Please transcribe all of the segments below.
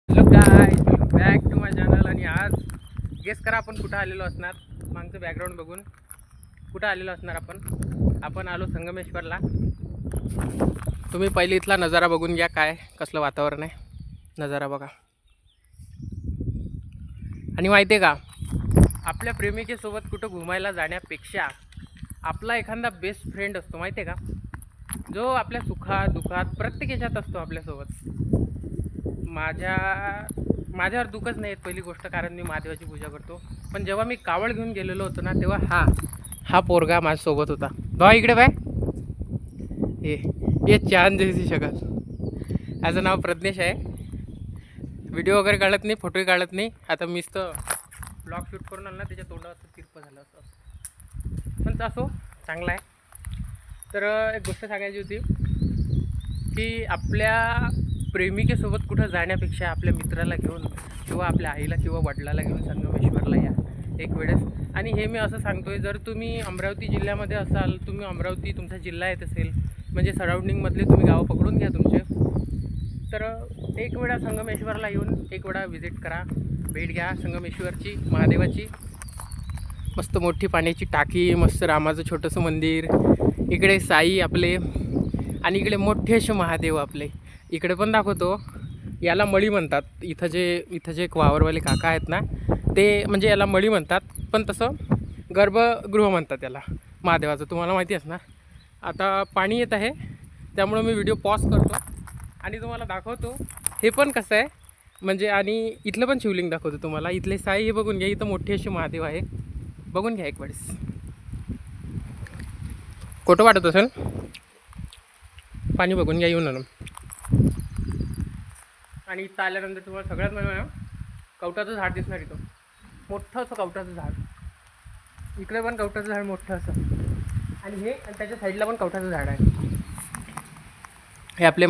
Hello guys, back to my channel. आणि आज guess करा आपण कुठं आलेलो असणार. मागचं बॅकग्राऊंड बघून कुठं आलेलो असणार आपण आलो संगमेश्वरला. तुम्ही पहिले इथला नजारा बघून घ्या, काय कसलं वातावरण आहे. नजारा बघा. आणि माहिती आहे का, आपल्या प्रेमिकेसोबत कुठं घुमायला जाण्यापेक्षा आपला एखादा बेस्ट फ्रेंड असतो, माहिती आहे का, जो आपल्या सुखात दुःखात प्रत्येक ह्याच्यात असतो आपल्यासोबत. माझ्यावर दुःखच नाही येत पहिली गोष्ट, कारण मी महादेवाची पूजा करतो. पण जेव्हा मी कावड घेऊन गेलेलो होतो ना, तेव्हा हा पोरगा माझ्यासोबत होता. बा इकडे बाय, ये चांद जैसी शकल. याचं नाव प्रज्ञेश आहे. व्हिडिओ वगैरे काढत नाही, फोटोही काढत नाही. आता मीच तर ब्लॉग शूट करून आलं ना, त्याच्या तोंडावर तिरपं झालं असं. पण असो, चांगला आहे. तर एक गोष्ट सांगायची होती की आपल्या प्रेमिकेसोबत कुठं जाण्यापेक्षा आपल्या मित्राला घेऊन किंवा आपल्या आईला किंवा वडिलाला घेऊन संगमेश्वरला या एक वेळेस. आणि हे मी असं सांगतो आहे, जर तुम्ही अमरावती जिल्ह्यामध्ये असाल, तुम्ही अमरावती तुमचा जिल्हा येत असेल, म्हणजे सराउंडिंगमधले तुम्ही गावं पकडून घ्या तुमचे, तर एक वेळा संगमेश्वरला येऊन एक वेळा व्हिजिट करा, भेट घ्या संगमेश्वरची, महादेवाची. मस्त मोठी पाण्याची टाकी, मस्त रामाचं छोटंसं मंदिर, इकडे साई आपले, आणि इकडे मोठे असे महादेव आपले. इकडे पण दाखवतो. याला मळी म्हणतात. इथं जे एक वावरवाले काका आहेत ना, ते म्हणजे याला मळी म्हणतात, पण तसं गर्भगृह म्हणतात याला महादेवाचं, तुम्हाला माहिती असणार. आता पाणी येत आहे, त्यामुळं मी व्हिडिओ पॉज करतो आणि तुम्हाला दाखवतो हे पण कसं आहे म्हणजे. आणि इथलं पण शिवलिंग दाखवतो तुम्हाला. इथले साई हे बघून घ्या, इथं मोठे असे महादेव आहे, बघून घ्या एक वेळेस. खोटं वाटत असेल, पाणी बघून घ्या येऊन. आणि इथं आल्यानंतर तुम्हाला सगळ्यात म्हणजे कवटाचं झाड दिसणार. इथं मोठं असं कवटाचं झाड, इकडे पण कवटाचं झाड मोठं असं, आणि त्याच्या साईडला पण कवटाचं झाड आहे. हे आपले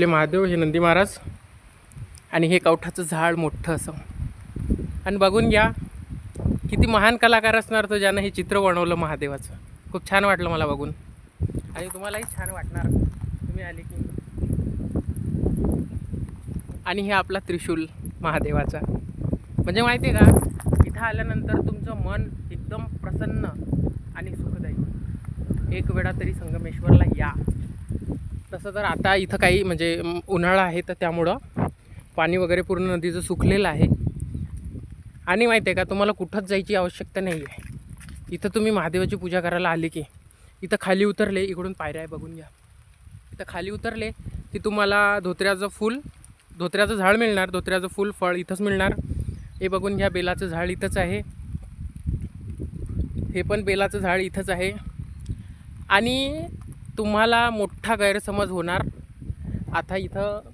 महादेव, हे नंदी महाराज, आणि हे कवठाचं झाड मोठं असं. आणि बघून घ्या किती महान कलाकार असणार तो, ज्यानं हे चित्र बनवलं महादेवाचं. खूप छान वाटलं मला बघून, आणि तुम्हालाही छान वाटणार तुम्ही आले की. आणि हे आपला त्रिशूल महादेवाचा, म्हणजे माहिती आहे का, इथं आल्यानंतर तुमचं मन एकदम प्रसन्न आणि सुखदायी. एक वेळा तरी संगमेश्वरला या. तसं तर आता इथं काही म्हणजे उन्हाळा आहे, तर त्यामुळं पाणी वगैरे पूर्ण नदीचं सुकलेलं आहे. आणि माहिती आहे का, तुम्हाला कुठंच जायची आवश्यकता नाही आहे. इथं तुम्ही महादेवाची पूजा करायला आले की इथं खाली उतरले, इकडून पायऱ्या आहे बघून घ्या. इथं खाली उतरले की तुम्हाला धोत्र्याचं झाड मिळणार. धोत्र्याचं फूल फळ इथंच मिळणार. हे बघून घ्या, बेलाचं झाड इथंच आहे. हे पण बेलाचं झाड इथंच आहे. आणि तुम्हाला मोठा गैरसमज होणार. आता इथं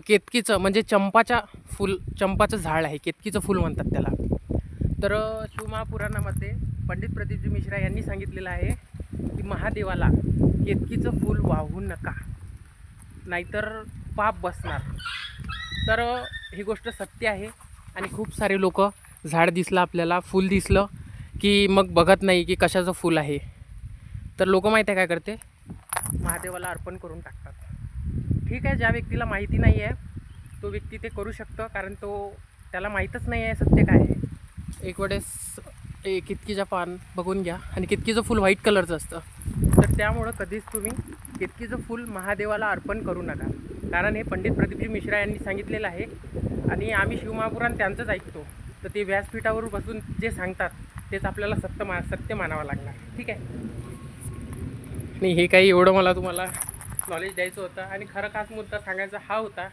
केतकीचं म्हणजे चंपाचं झाड आहे, केतकीचं फूल म्हणतात त्याला. तर शिवमहापुराणामध्ये पंडित प्रदीपजी मिश्रा यांनी सांगितलेलं आहे की महादेवाला केतकीचं फूल वाहू नका, नाहीतर पाप बसणार. तर ही गोष्ट सत्य आहे. आणि खूप सारे लोक, झाड दिसलं आपल्याला, फूल दिसलं की मग बघत नाही की कशाचं फूल आहे. तर लोक माहिती आहे काय करते, महादेवाला अर्पण करून टाकतात. ठीक आहे, ज्या व्यक्तीला माहिती नाही आहे तो व्यक्ती ते करू शकतो, कारण त्याला माहीतच नाही आहे सत्य काय आहे. एक वेळेस केतकीचं पान बघून घ्या, आणि केतकीचं फूल व्हाईट कलरचं असतं. तर त्यामुळं कधीच तुम्ही केतकीचं फूल महादेवाला अर्पण करू नका, कारण हे पंडित प्रदीपजी मिश्रा यांनी सांगितलेलं आहे. आणि आम्ही शिवमहापुराण त्यांचंच ऐकतो, तर ते व्यासपीठावर बसून जे सांगतात तेच आपल्याला सत्य मानावं लागणार. ठीक आहे. नाही, हे काही एवढं मला तुम्हाला नॉलेज द्यायचं होतं. आणि खरं खास मुद्दा सांगायचा हा होता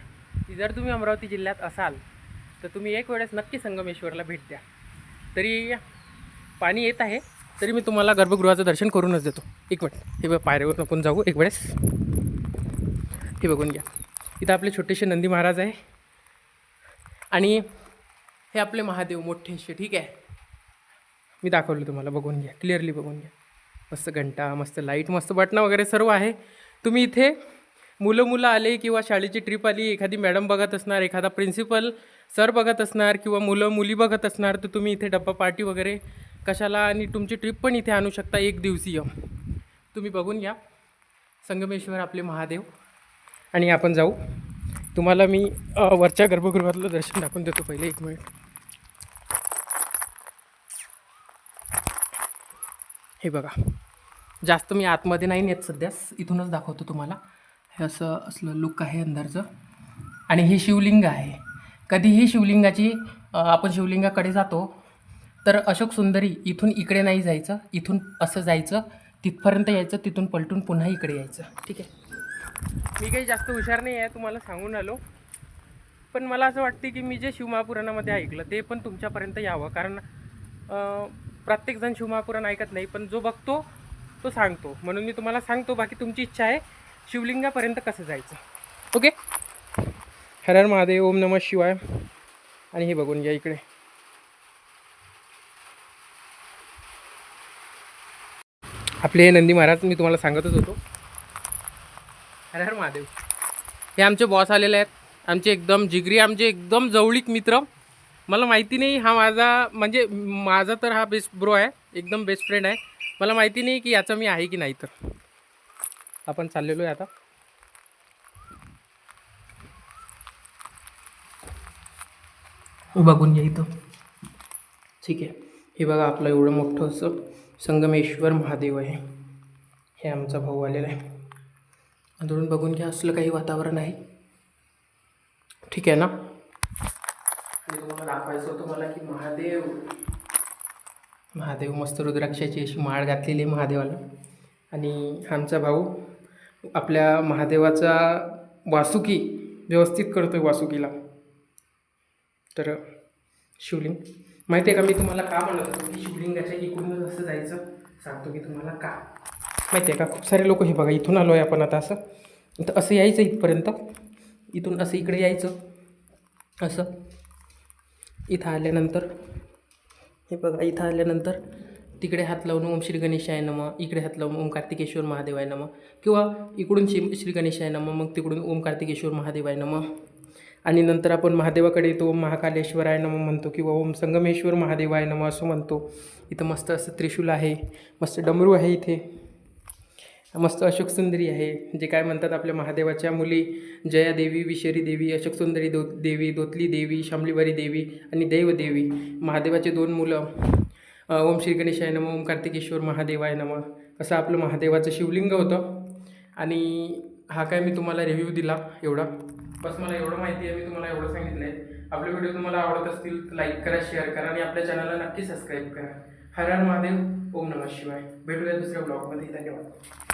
की जर तुम्ही अमरावती जिल्ह्यात असाल तर तुम्ही एक वेळेस नक्की संगमेश्वरला भेट द्या. तरी पाणी येत आहे, तरी मी तुम्हाला गर्भगृहाचं दर्शन करूनच देतो. एक मिनिट, हे पायऱ्यावर नको जाऊ, एक वेळेस हे बघून घ्या. इथं आपले छोटेसे नंदी महाराज आहे, आणि हे आपले महादेव मोठेसे. ठीक आहे, मी दाखवलं तुम्हाला, बघून घ्या, क्लिअरली बघून घ्या. मस्त घंटा, मस्त लाईट, मस्त बटणं वगैरे सर्व आहे. तुम्ही इथे मुलं आले किंवा शाळेची ट्रिप आली, एखादी मॅडम बघत असणार, एखादा प्रिन्सिपल सर बघत असणार, किंवा मुली बघत असणार, तर तुम्ही इथे डब्बा पार्टी वगैरे कशाला, आणि तुमची ट्रिप पण इथे आणू शकता, एक दिवसीय. तुम्ही बघून घ्या संगमेश्वर आपले महादेव. आणि आपण जाऊ. तुम्हाला मी वरच्या गर्भगृहातलं दर्शन दाखवून देतो. पहिले 1 मिनिट. हे बघा, जास्त मी आतमध्ये नाही नेत सध्या, इथूनच दाखवतो तुम्हाला. हे असलं लुक आहे अंदरचं. आणि हे शिवलिंग आहे. कधीही शिवलिंगाची आपण शिवलिंगाकडे जातो तर अशोक सुंदरी इथून इकडे नाही जायचं, इथून असं जायचं, तिथपर्यंत यायचं, तिथून पलटून पुन्हा इकडे यायचं. ठीक आहे. मी काही जास्त हुशार नाही आहे, तुम्हाला सांगून आलो. पण मला असं वाटते की मी जे शिवमहापुराणामध्ये ऐकलं ते पण तुमच्यापर्यंत यावं. कारण प्रत्येकजण शिवमहापुराण ऐकत नाही, पण जो बघतो तो सांगतो. म्हणून मी तुम्हाला सांगतो. बाकी तुमची इच्छा आहे शिवलिंगापर्यंत कसं जायचं. ओके. हर हर महादेव, ओम नमः शिवाय. आणि हे बघून घ्या इकडे. आपले नंदी महाराज मी तुम्हाला सांगतच होतो. हर हर महादेव. हे आमचे बॉस आलेले आहेत, आमचे एकदम जिगरी, आमचे एकदम जवळीक मित्र. मला माहिती नाही हा माझा तर हा बेस्ट ब्रो आहे, एकदम बेस्ट फ्रेंड आहे. मला माहिती नाही की याचा मी आहे की नाही. तर आपण चाललेलो आहे आता. बघून घ्या इथं. ठीक आहे. हे बघा आपलं एवढं मोठं असं संगमेश्वर महादेव आहे. हे आमचा भाऊ आलेला आहे. अंदरून बघून घ्या, असलं काही वातावरण आहे. ठीक आहे ना. आणि तुम्हाला दाखवायचं होतं मला की महादेव मस्त रुद्राक्षाची अशी माळ घातलेली आहे महादेवाला. आणि आमचा भाऊ आपल्या महादेवाचा वासुकी व्यवस्थित करतोय वासुकीला. तर शिवलिंग माहिती आहे का, मी तुम्हाला का म्हणत होतो की शिवलिंगाच्या इकडूनच असं जायचं. सांगतो की तुम्हाला का माहिती आहे का. खूप सारे लोक, हे बघा इथून आलो आहे आपण आता. असं यायचं इथपर्यंत, इथून असं इकडे यायचं. असं इथं आल्यानंतर हे बघा, इथं आल्यानंतर तिकडे हात लावून ओम श्री गणेशाय नमः, इकडे हात लावून ओम कार्तिकेश्वर महादेवाय नमः, किंवा इकडून श्री गणेशाय नमः, मग तिकडून ओम कार्तिकेश्वर महादेवाय नमः. आणि नंतर आपण महादेवाकडे येतो, ओम महाकालेश्वराय नमः म्हणतो, किंवा ओम संगमेश्वर महादेवाय नमः असं म्हणतो. इथं मस्त असं त्रिशूल आहे, मस्त डमरू आहे, इथे मस्त अशोक सुंदरी आहे. जे काय म्हणतात आपल्या महादेवाच्या मुली, जया देवी, विशेरी देवी, अशोक सुंदरी देवी, दोतली देवी, शामलीवारी देवी आणि दैवदेवी. महादेवाचे 2 मुलं. ओम श्री गणेशाय नमः, ओम कार्तिकेश्वर महादेवाय नमः. असं आपलं महादेवाचं शिवलिंग होतं. आणि हा काय मी तुम्हाला रिव्ह्यू दिला एवढा. बस मला एवढं माहिती आहे, मी तुम्हाला एवढं सांगितलं आहे. आपले व्हिडिओ तुम्हाला आवडत असतील तर लाईक करा, शेअर करा आणि आपल्या चॅनलला नक्की सबस्क्राईब करा. हर हर महादेव, ओम नमः शिवाय. भेटूया दुसऱ्या ब्लॉगमध्ये. धन्यवाद.